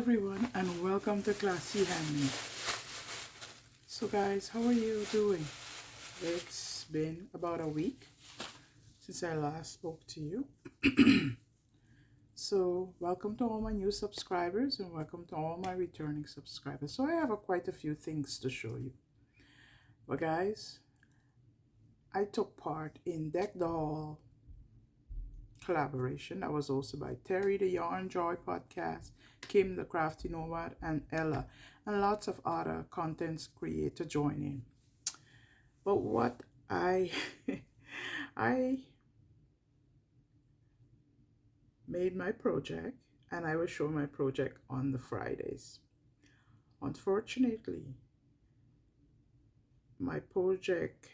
everyone, and welcome to Clasihandmade. So guys, how are you doing? It's been about a week since I last spoke to you. So welcome to all my new subscribers and welcome to all my returning subscribers. So I have quite a few things to show you. But guys, I took part in Deck the Hall collaboration that was hosted by Terry the Yarn Joy podcast, Kim the Crafty Nomad, and Ella, and lots of other content creators joining. But what I made my project, and I will show my project on the Fridays. Unfortunately, my project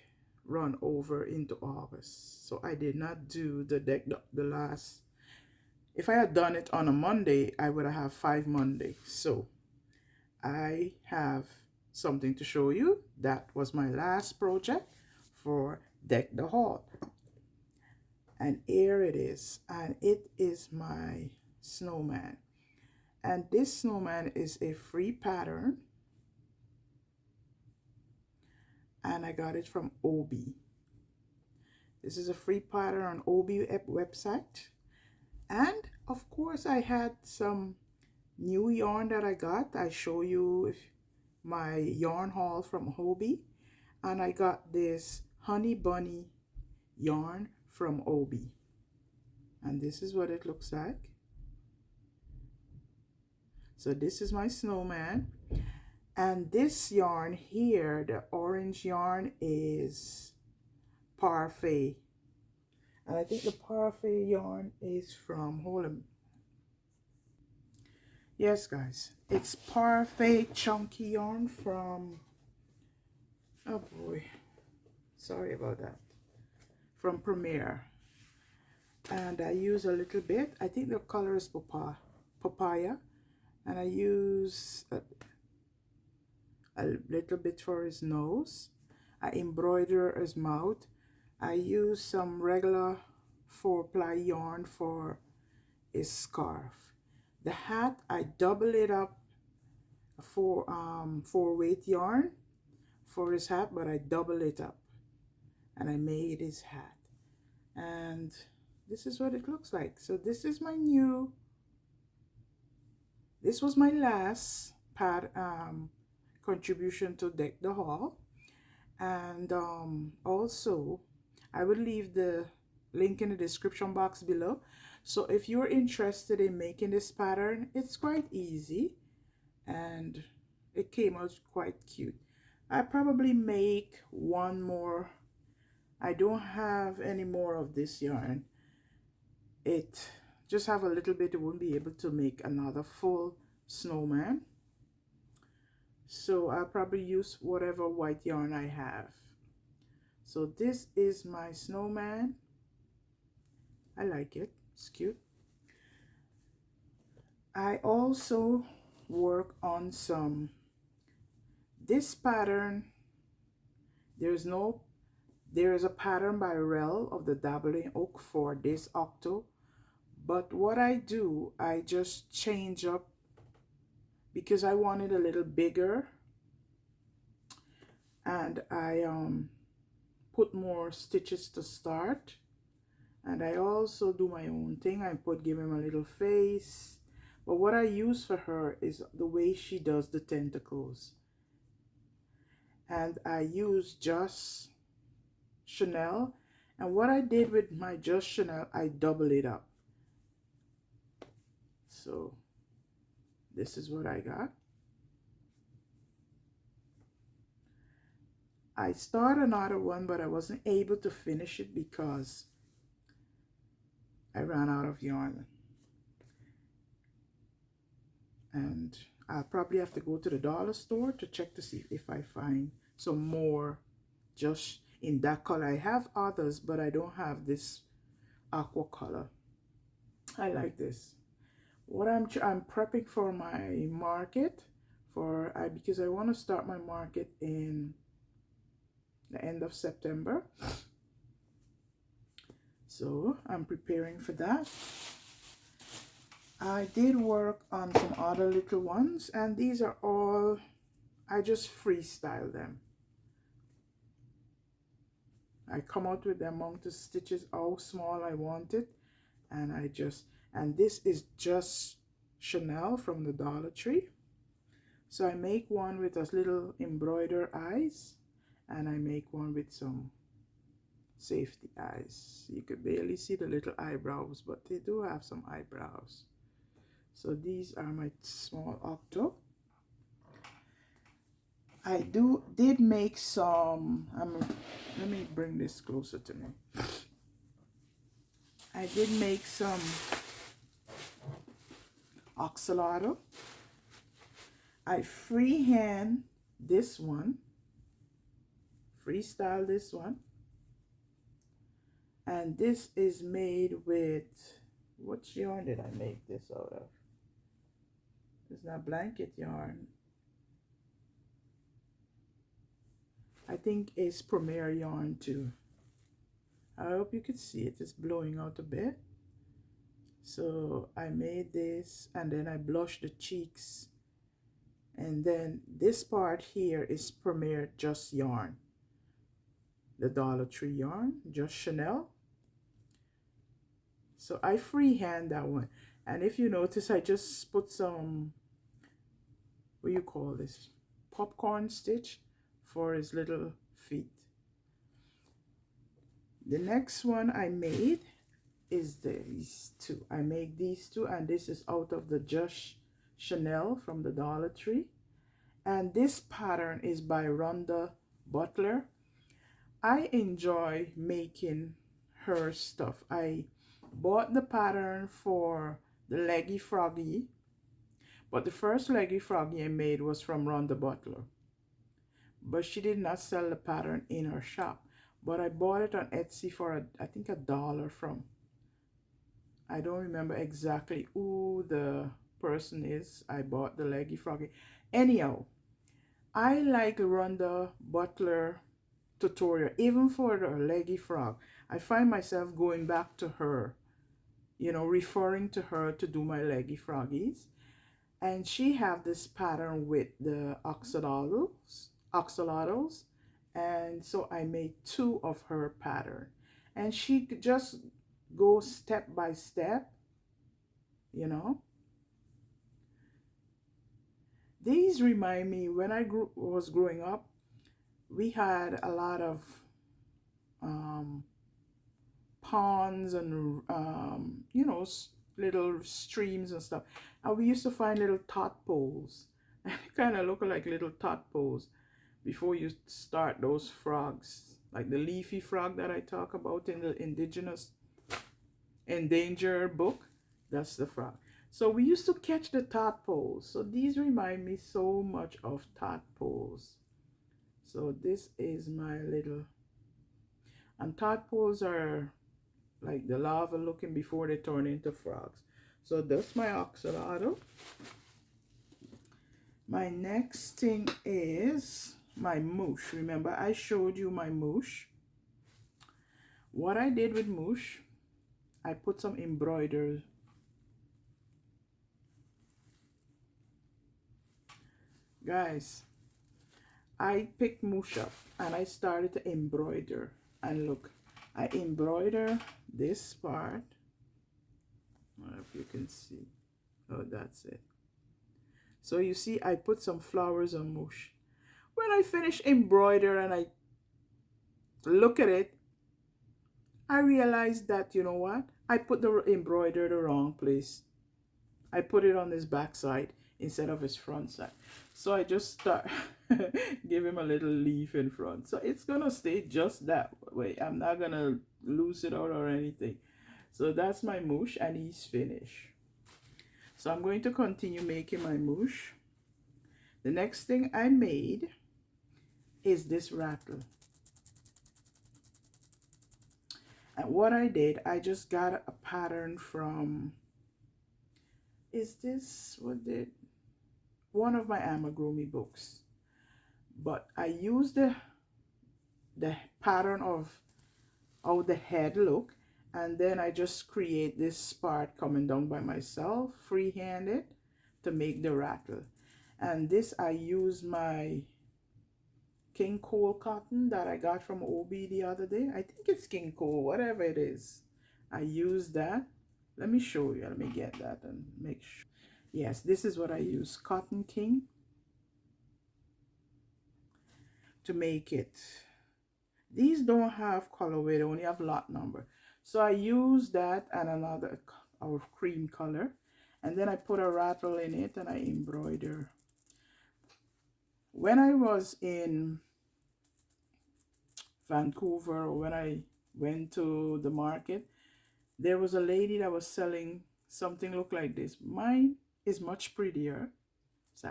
run over into August, so I did not do the last. If I had done it on a Monday, I would have 5 Mondays. So I have something to show you. That was my last project for Deck the Hall, and here it is, and it is my snowman. And this snowman is a free pattern, and I got it from Obi. This is a free pattern on Obi website. And of course I had some new yarn that I got. I show you my yarn haul from Obi, and I got this honey bunny yarn from Obi, and this is what it looks like. So this is my snowman, and this yarn here, the orange yarn, is Parfait. And I think the Parfait yarn is from, hold on. Yes, guys, it's Parfait chunky yarn from, oh boy, sorry about that, from Premier. And I use a little bit, I think the color is papaya, and I use a little bit for his nose. I embroider his mouth. I use some regular 4-ply yarn for his scarf. The hat, I double it up for 4-weight yarn for his hat, but I double it up and I made his hat. And this is what it looks like. So this is my new, this was my last contribution to Deck the Hall. And also I will leave the link in the description box below. So if you're interested in making this pattern, it's quite easy and it came out quite cute. I probably make one more. I don't have any more of this yarn. It just have a little bit. It won't be able to make another full snowman, so I'll probably use whatever white yarn I have. So this is my snowman. I like it, it's cute. I also work on some, this pattern, there is a pattern by Rel of the Dabbling Oak for this octo, but what I do, I just change up because I want it a little bigger, and I put more stitches to start, and I also do my own thing. I give him a little face, but what I use for her is the way she does the tentacles, and I use Just Chanel, and what I did with my Just Chanel, I double it up. So this is what I got. I started another one, but I wasn't able to finish it because I ran out of yarn. And I'll probably have to go to the dollar store to check to see if I find some more just in that color. I have others, but I don't have this aqua color. I like this. What I'm prepping for my market because I want to start my market in the end of September. So I'm preparing for that. I did work on some other little ones, and these are all, I just freestyle them. I come out with the amount of stitches, how small I want it, and and this is just Chanel from the Dollar Tree. So I make one with a little embroidered eyes, and I make one with some safety eyes. You could barely see the little eyebrows, but they do have some eyebrows. So these are my small octo. I did make some, let me bring this closer to me. I did make some axolotl. I freehand this one, freestyle this one, and this is made with, what yarn did I make this out of? It's not blanket yarn. I think it's Premier yarn too. I hope you could see it. It's blowing out a bit. So I made this, and then I blushed the cheeks, and then this part here is Premier Just yarn, the Dollar Tree yarn, just Chanel. So I freehand that one, and if you notice, I just put some, what do you call this, popcorn stitch for his little feet. The next one I made is these two. I make these two, and this is out of the Just Chanel from the Dollar Tree, and this pattern is by Rhonda Butler. I enjoy making her stuff. I bought the pattern for the Leggy Froggy, but the first Leggy Froggy I made was from Rhonda Butler, but she did not sell the pattern in her shop. But I bought it on Etsy for I think $1 from, I don't remember exactly who the person is. I bought the Leggy Froggy. Anyhow, I like Rhonda Butler tutorial, even for the Leggy Frog. I find myself going back to her, you know, referring to her to do my Leggy Froggies. And she have this pattern with the axolotls, and so I made 2 of her pattern, and she just goes step by step, you know. These remind me, when I was growing up, we had a lot of ponds and you know, little streams and stuff, and we used to find little tadpoles, and it kind of look like little tadpoles before you start those frogs, like the leafy frog that I talk about in the indigenous endangered book. That's the frog. So we used to catch the tadpoles. So these remind me so much of tadpoles. So this is my little, and tadpoles are like the larva looking before they turn into frogs. So that's my axolotl. My next thing is my moosh. Remember, I showed you my moosh. What I did with moosh, I put some embroidery. Guys, I picked moosh up and I started to embroider. And look, I embroider this part. I don't know if you can see. Oh, that's it. So you see, I put some flowers on moosh. When I finish embroider and I look at it, I realized that, you know what? I put the embroider the wrong place. I put it on his back side instead of his front side. So I just start give him a little leaf in front. So it's gonna stay just that way. I'm not gonna loose it out or anything. So that's my moosh, and he's finished. So I'm going to continue making my moosh. The next thing I made is this rattle. And what I did, I just got a pattern from, is this, what did, one of my amigurumi books. But I used the pattern of how the head look, And then I just create this part coming down by myself, free-handed, to make the rattle. And this, I use my King Cole cotton that I got from OB the other day. I think it's King Cole, whatever it is. I use that. Let me show you. Let me get that and make sure. Yes, this is what I use, Cotton King, to make it. These don't have colorway, they only have lot number. So I use that and another of cream color. And then I put a rattle in it and I embroider. When I was in Vancouver, or when I went to the market, there was a lady that was selling something look like this. Mine is much prettier. So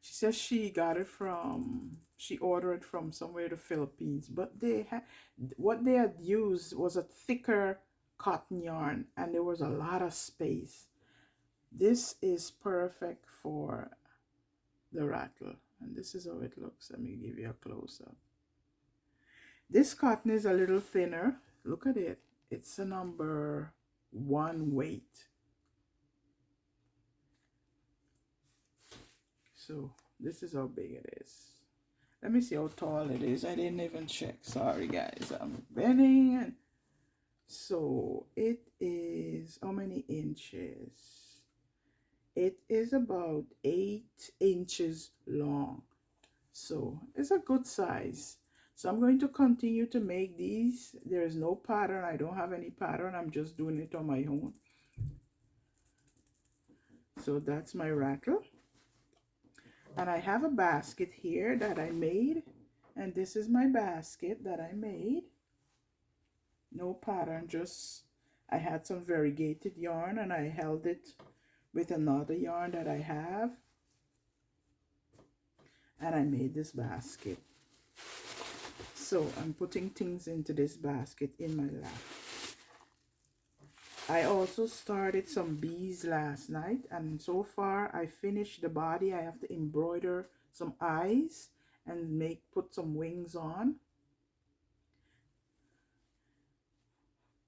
she says she got it from, she ordered from somewhere in the Philippines, but they had, what they had used was a thicker cotton yarn and there was a lot of space. This is perfect for the rattle, and this is how it looks. Let me give you a close-up. This cotton is a little thinner. Look at it. It's a number 1 weight. So this is how big it is. Let me see how tall it is. I didn't even check. Sorry guys, I'm bending. And so it is, how many inches? It is about 8 inches long. So it's a good size. So I'm going to continue to make these. There is no pattern. I don't have any pattern. I'm just doing it on my own. So that's my rattle. And I have a basket here that I made. And this is my basket that I made. No pattern, just I had some variegated yarn and I held it with another yarn that I have. And I made this basket. So I'm putting things into this basket in my lap. I also started some bees last night, and so far I finished the body. I have to embroider some eyes and put some wings on.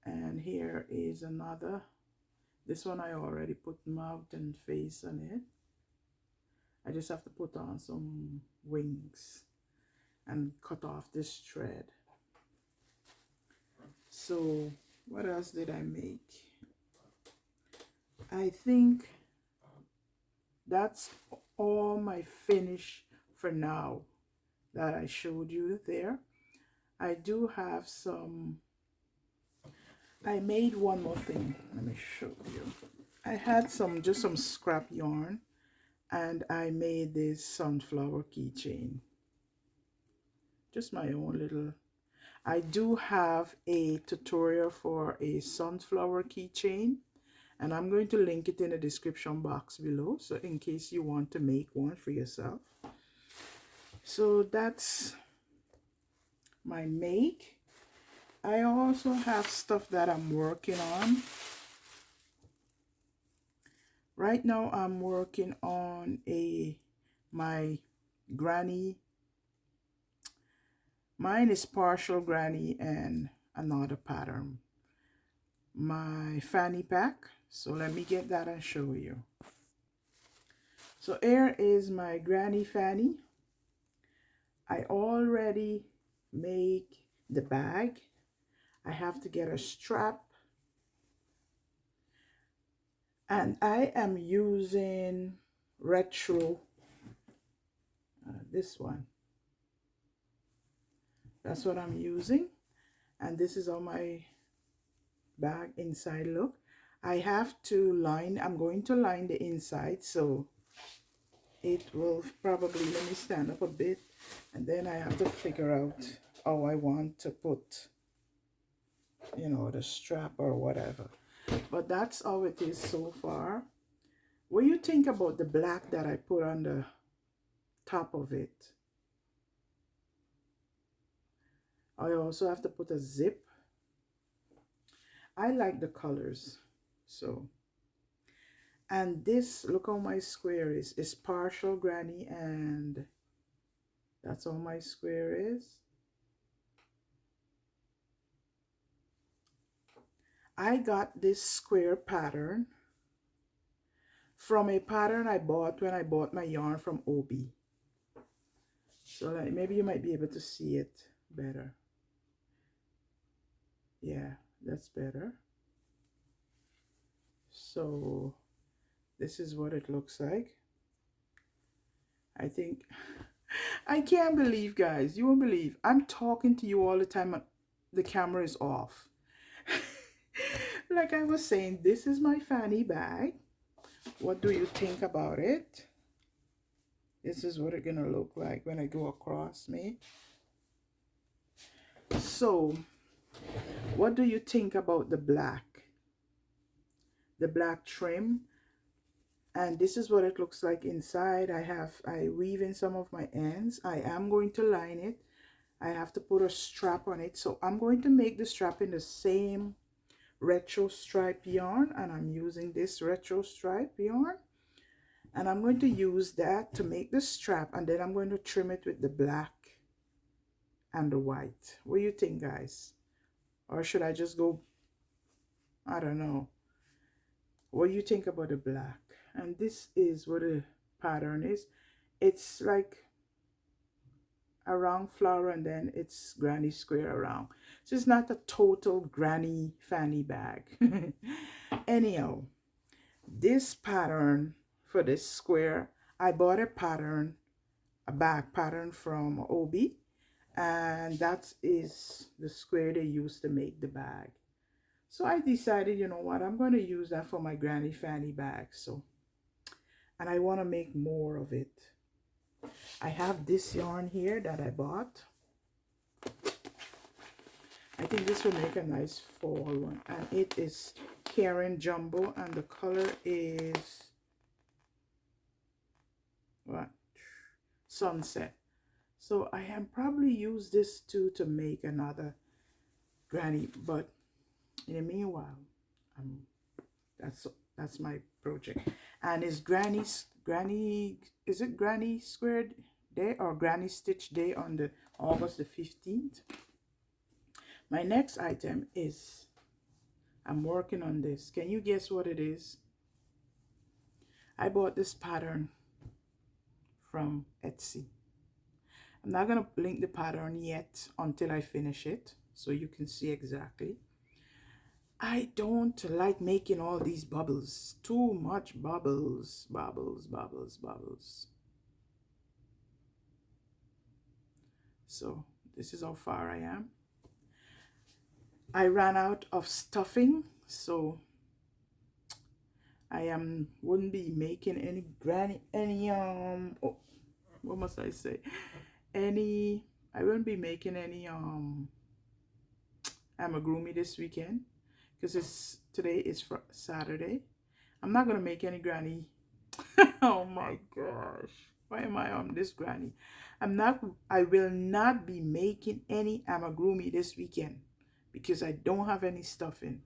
And here is another. This one I already put mouth and face on it. I just have to put on some wings and cut off this thread. So what else did I make? I think that's all my finish for now that I showed you there. I do have some, I made one more thing. Let me show you. I had just some scrap yarn and I made this sunflower keychain. Just my own little. I do have a tutorial for a sunflower keychain, and I'm going to link it in the description box below, so in case you want to make one for yourself. So that's my make. I also have stuff that I'm working on. Right now I'm working on my granny. Mine is partial granny and another pattern. My fanny pack. So let me get that and show you. So here is my granny fanny. I already make the bag. I have to get a strap. And I am using retro, this one. That's what I'm using. And this is how my bag inside look. I have to line, I'm going to line the inside, so it will probably, let me stand up a bit, and then I have to figure out how I want to put, you know, the strap or whatever. But that's how it is so far. What do you think about the black that I put on the top of it? I also have to put a zip. I like the colors. So, and this, look how my square is partial granny, and that's how my square is. I got this square pattern from a pattern I bought when I bought my yarn from Obi. So like maybe you might be able to see it better. Yeah, that's better. So this is what it looks like. I think I can't believe, guys, you won't believe I'm talking to you all the time and the camera is off. Like I was saying, this is my fanny bag. What do you think about it? This is what it's gonna look like when I go across me. So what do you think about the black trim? And this is what it looks like inside. I weave in some of my ends. I am going to line it. I have to put a strap on it, so I'm going to make the strap in the same retro stripe yarn, and I'm using this retro stripe yarn, and I'm going to use that to make the strap, and then I'm going to trim it with the black and the white. What do you think, guys? Or should I just go, I don't know. What do you think about the black? And this is what the pattern is. It's like a round flower and then it's granny square around. So it's not a total granny fanny bag. Anyhow, this pattern for this square, I bought a pattern, a bag pattern from Obi, and that is the square they used to make the bag. So I decided, you know what, I'm going to use that for my granny fanny bag. So, and I want to make more of it. I have this yarn here that I bought. I think this will make a nice fall one, and it is Karen Jumbo, and the color is what? Sunset. So I am probably use this too to make another granny, but in the meanwhile, that's my project. And is granny, is it granny squared day or granny stitch day on the August the 15th? My next item is, I'm working on this. Can you guess what it is? I bought this pattern from Etsy. I'm not going to link the pattern yet until I finish it, so you can see exactly. I don't like making all these bubbles. Too much bubbles, bubbles, bubbles, bubbles. So this is how far I am. I ran out of stuffing, so I wouldn't be making any oh, what must I say? I won't be making any amigurumi this weekend because today is Saturday. I'm not gonna make any granny. Oh my gosh, why am I on this granny? I will not be making any amigurumi this weekend because I don't have any stuffing.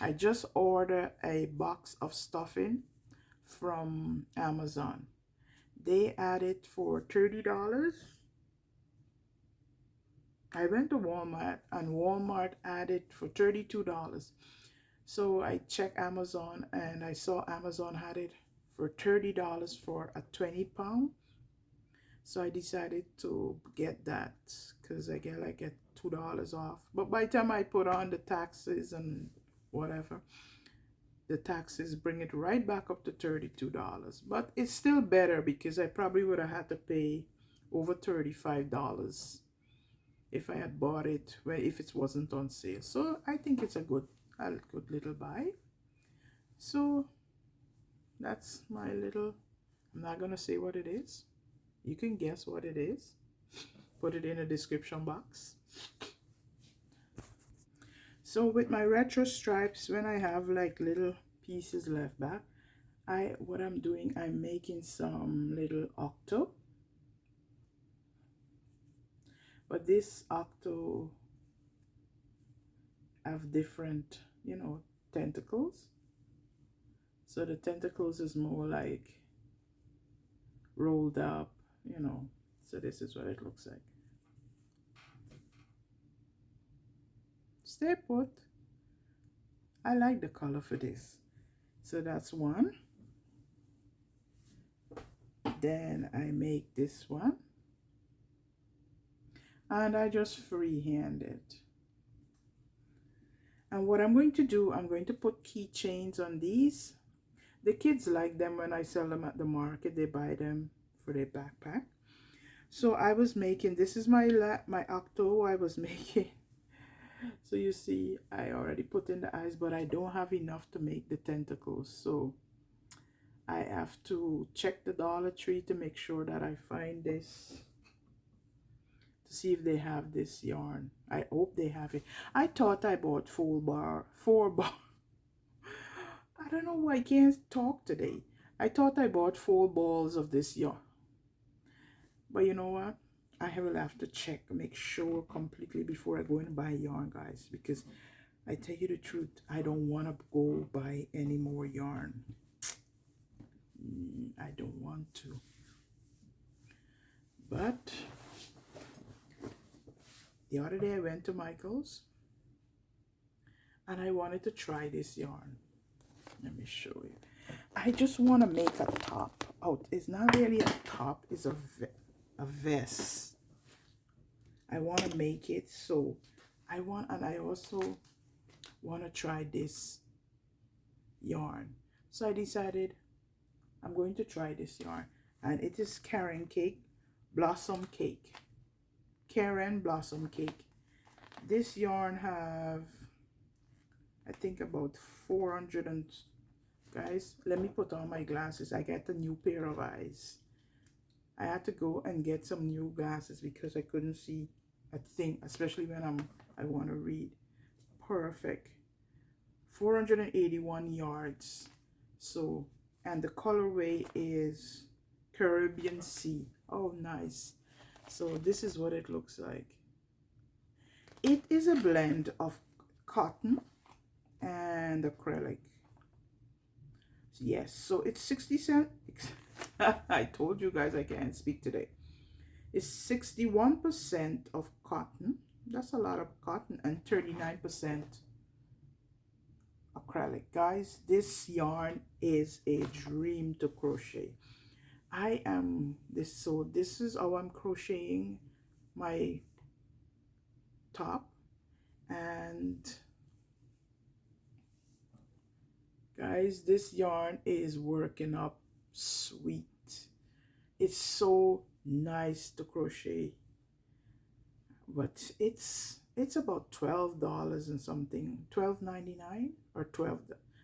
I just ordered a box of stuffing from Amazon. They had it for $30. I went to Walmart and Walmart had it for $32. So I checked Amazon and I saw Amazon had it for $30 for a 20-pound. So I decided to get that because I get $2 off. But by the time I put on the taxes and whatever, the taxes bring it right back up to $32. But it's still better because I probably would have had to pay over $35 if I had bought it if it wasn't on sale. So I think it's a good little buy. So that's my little, I'm not gonna say what it is. You can guess what it is. Put it in the description box. So with my retro stripes, when I have like little pieces left back, what I'm doing, I'm making some little octo. But this octo have different, you know, tentacles. So the tentacles is more like rolled up, you know. So this is what it looks like. Stay put. I like the color for this. So that's one. Then I make this one. And I just freehand it. And what I'm going to do, I'm going to put keychains on these. The kids like them when I sell them at the market. They buy them for their backpack. So I was making, this is my octo I was making. So you see, I already put in the eyes, but I don't have enough to make the tentacles. So I have to check the Dollar Tree to make sure that I find this, to see if they have this yarn. I hope they have it. I thought I bought 4 bar. I don't know why I can't talk today. I thought I bought 4 balls of this yarn. But you know what? I will have to check, make sure completely before I go and buy yarn, guys. Because I tell you the truth, I don't want to go buy any more yarn. I don't want to. But the other day I went to Michael's and I wanted to try this yarn. Let me show you. I just want to make a top out. It's not really a top, it's a vest. I want to make it, so I also want to try this yarn. So I decided I'm going to try this yarn, and it is Karen Blossom Cake. Karen Blossom Cake. This yarn have, I think, about 400 and, guys, let me put on my glasses. I got a new pair of eyes. I had to go and get some new glasses because I couldn't see a thing, especially when I want to read. Perfect. 481 yards. So, and the colorway is Caribbean Sea. Oh, nice. So this is what it looks like. It is a blend of cotton and acrylic. Yes, so it's 60 cents. I told you guys I can't speak today. It's 61% of cotton. That's a lot of cotton, and 39% acrylic. Guys, this yarn is a dream to crochet. So this is how I'm crocheting my top. And guys, this yarn is working up sweet. It's so nice to crochet, but it's about $12 and something, $12.99 or 12,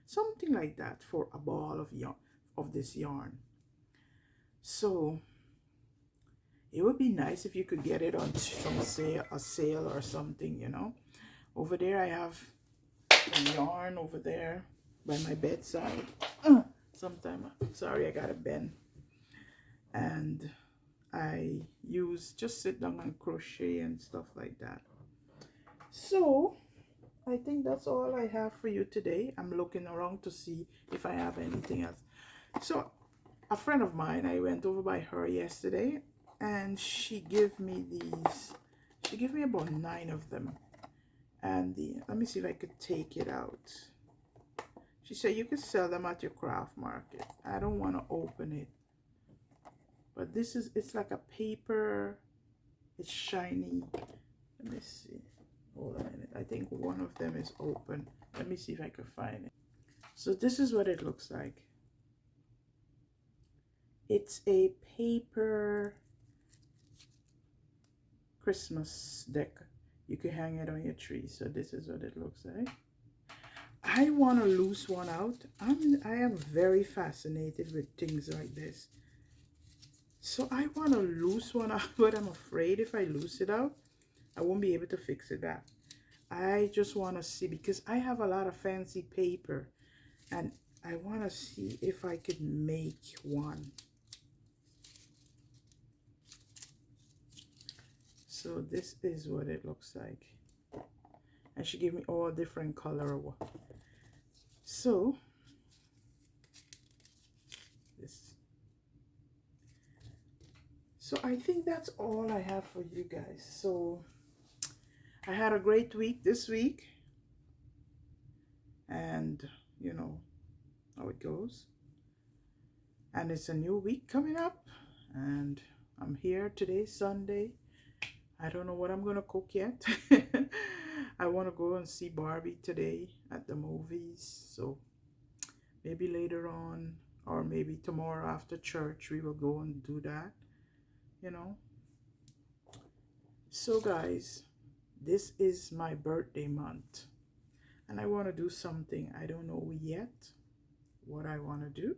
something like that, for a ball of yarn, of this yarn. So it would be nice if you could get it on some sale or something, you know. Over there I have the yarn over there by my bedside. Sorry, I got a bend. And I just sit down and crochet and stuff like that. So I think that's all I have for you today. I'm looking around to see if I have anything else. So a friend of mine, I went over by her yesterday, and she gave me these. She gave me about 9 of them. And let me see if I could take it out. She said you could sell them at your craft market. I don't want to open it. But it's like a paper. It's shiny. Let me see. Hold on a minute. I think one of them is open. Let me see if I can find it. So this is what it looks like. It's a paper Christmas deck. You can hang it on your tree. So this is what it looks like. I want to loose one out. I am very fascinated with things like this. So I want to loose one out, but I'm afraid if I loose it out, I won't be able to fix it back. I just want to see, because I have a lot of fancy paper, and I want to see if I could make one. So this is what it looks like. And she gave me all different color. So I think that's all I have for you guys. So I had a great week this week, and and you know how it goes. And it's a new week coming up, and I'm here today, Sunday. I don't know what I'm gonna cook yet. I want to go and see Barbie today at the movies, so maybe later on, or maybe tomorrow after church, we will go and do that, you know. So guys, this is my birthday month, and I want to do something. I don't know yet what I want to do,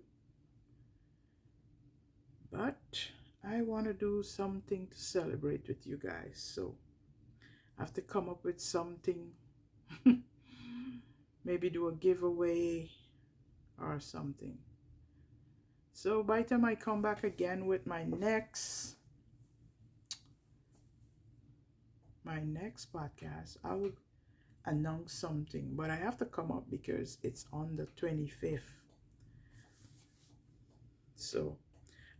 but I want to do something to celebrate with you guys. So I have to come up with something. Maybe do a giveaway or something. So by the time I come back again with my next podcast, I will announce something, but I have to come up because it's on the 25th. So,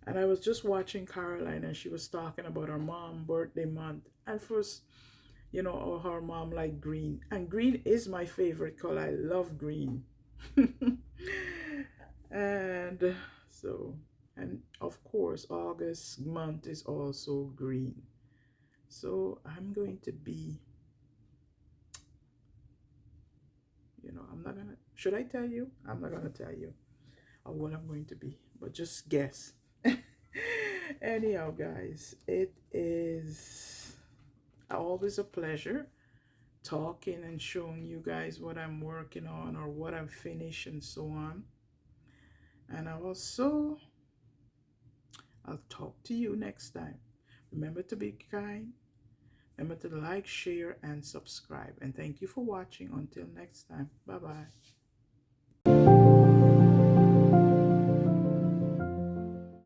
and I was just watching Caroline, and she was talking about her mom birthday month, and first, you know, her mom liked green, and green is my favorite color. I love green. And so, and of course August month is also green. So I'm going to be, you know, I'm not gonna, should I tell you? I'm not gonna tell you what I'm going to be, but just guess. Anyhow guys, it is always a pleasure talking and showing you guys what I'm working on or what I've finished and so on. And I'll talk to you next time. Remember to be kind. Remember to like, share, and subscribe. And thank you for watching. Until next time. Bye-bye.